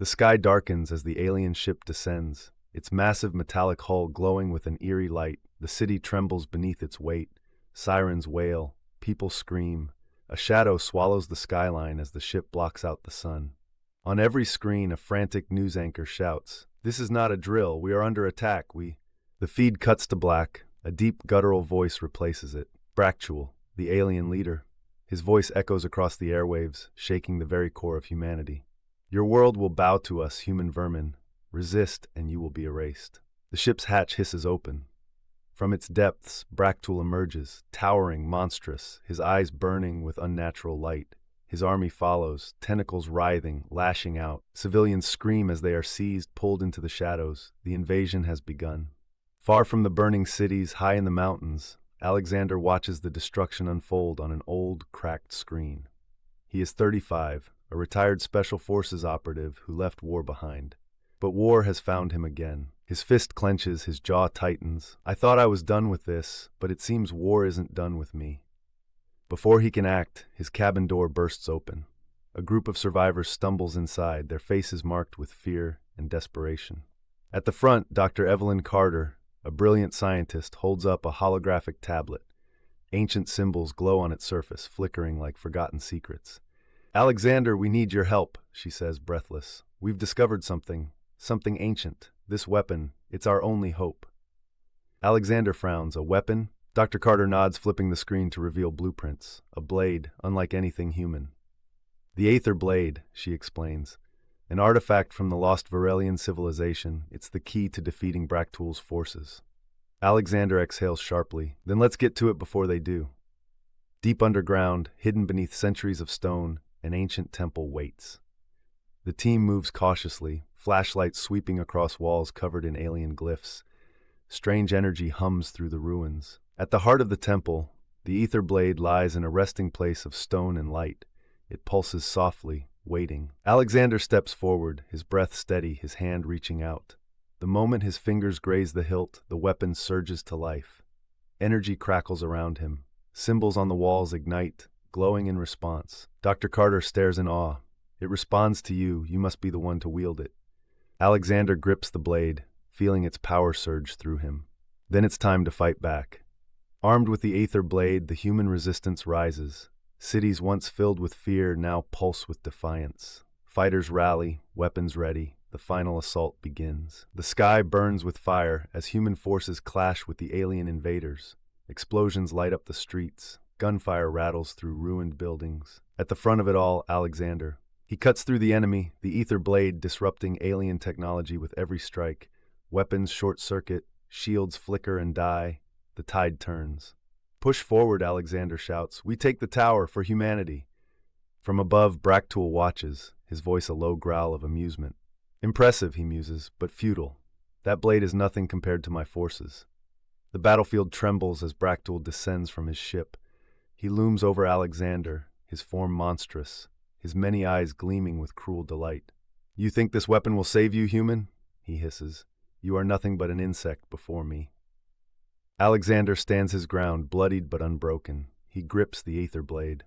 The sky darkens as the alien ship descends, its massive metallic hull glowing with an eerie light. The city trembles beneath its weight. Sirens wail, people scream. A shadow swallows the skyline as the ship blocks out the sun. On every screen, a frantic news anchor shouts, "This is not a drill, we are under attack, The feed cuts to black. A deep guttural voice replaces it. Bractule, the alien leader. His voice echoes across the airwaves, shaking the very core of humanity. "Your world will bow to us, human vermin. Resist, and you will be erased." The ship's hatch hisses open. From its depths, Bractule emerges, towering, monstrous, his eyes burning with unnatural light. His army follows, tentacles writhing, lashing out. Civilians scream as they are seized, pulled into the shadows. The invasion has begun. Far from the burning cities, high in the mountains, Alexander watches the destruction unfold on an old, cracked screen. He is 35, a retired Special Forces operative who left war behind. But war has found him again. His fist clenches, his jaw tightens. "I thought I was done with this, but it seems war isn't done with me." Before he can act, his cabin door bursts open. A group of survivors stumbles inside, their faces marked with fear and desperation. At the front, Dr. Evelyn Carter, a brilliant scientist, holds up a holographic tablet. Ancient symbols glow on its surface, flickering like forgotten secrets. "Alexander, we need your help," she says, breathless. "We've discovered something ancient. This weapon, it's our only hope." Alexander frowns. "A weapon?" Dr. Carter nods, flipping the screen to reveal blueprints. "A blade, unlike anything human." "The Aether Blade," she explains. "An artifact from the lost Varelian civilization. It's the key to defeating Bractule's forces." Alexander exhales sharply. "Then let's get to it before they do." Deep underground, hidden beneath centuries of stone, an ancient temple waits. The team moves cautiously, flashlights sweeping across walls covered in alien glyphs. Strange energy hums through the ruins. At the heart of the temple, the Aether Blade lies in a resting place of stone and light. It pulses softly, waiting. Alexander steps forward, his breath steady, his hand reaching out. The moment his fingers graze the hilt, the weapon surges to life. Energy crackles around him. Symbols on the walls ignite, glowing in response. Dr. Carter stares in awe. "It responds to you. You must be the one to wield it." Alexander grips the blade, feeling its power surge through him. Then it's time to fight back. Armed with the Aether Blade, the human resistance rises. Cities once filled with fear now pulse with defiance. Fighters rally, weapons ready. The final assault begins. The sky burns with fire as human forces clash with the alien invaders. Explosions light up the streets. Gunfire rattles through ruined buildings. At the front of it all, Alexander. He cuts through the enemy, the Aether Blade disrupting alien technology with every strike. Weapons short-circuit, shields flicker and die. The tide turns. "Push forward," Alexander shouts. "We take the tower for humanity." From above, Bractule watches, his voice a low growl of amusement. "Impressive," he muses, "but futile. That blade is nothing compared to my forces." The battlefield trembles as Bractule descends from his ship. He looms over Alexander, his form monstrous, his many eyes gleaming with cruel delight. "You think this weapon will save you, human?" he hisses. "You are nothing but an insect before me." Alexander stands his ground, bloodied but unbroken. He grips the Aether Blade.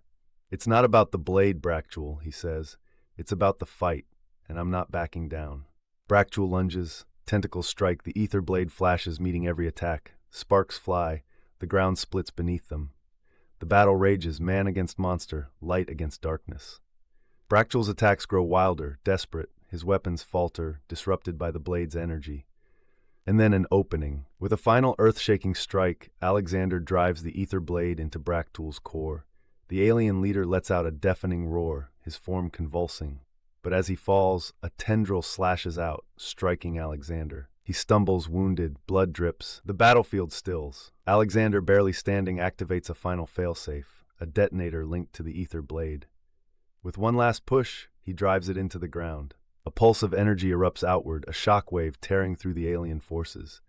"It's not about the blade, Bractule," he says. "It's about the fight, and I'm not backing down." Bractule lunges, tentacles strike, the Aether Blade flashes, meeting every attack. Sparks fly, the ground splits beneath them. The battle rages, man against monster, light against darkness. Bractule's attacks grow wilder, desperate, his weapons falter, disrupted by the blade's energy. And then an opening. With a final earth-shaking strike, Alexander drives the Aether Blade into Bractule's core. The alien leader lets out a deafening roar, his form convulsing. But as he falls, a tendril slashes out, striking Alexander. He stumbles, wounded, blood drips. The battlefield stills. Alexander, barely standing, activates a final failsafe, a detonator linked to the Aether Blade. With one last push, he drives it into the ground. A pulse of energy erupts outward, a shockwave tearing through the alien forces.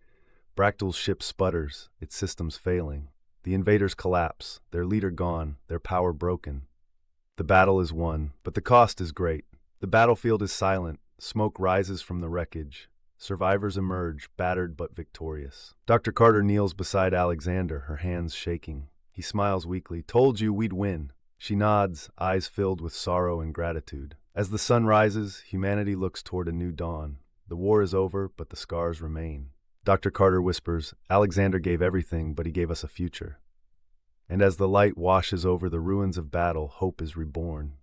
Bractule's ship sputters, its systems failing. The invaders collapse, their leader gone, their power broken. The battle is won, but the cost is great. The battlefield is silent, smoke rises from the wreckage. Survivors emerge, battered but victorious. Dr. Carter kneels beside Alexander, her hands shaking. He smiles weakly. "Told you we'd win." She nods, eyes filled with sorrow and gratitude. As the sun rises, humanity looks toward a new dawn. The war is over, but the scars remain. Dr. Carter whispers, Alexander gave everything, but he gave us a future. And as the light washes over the ruins of battle, hope is reborn.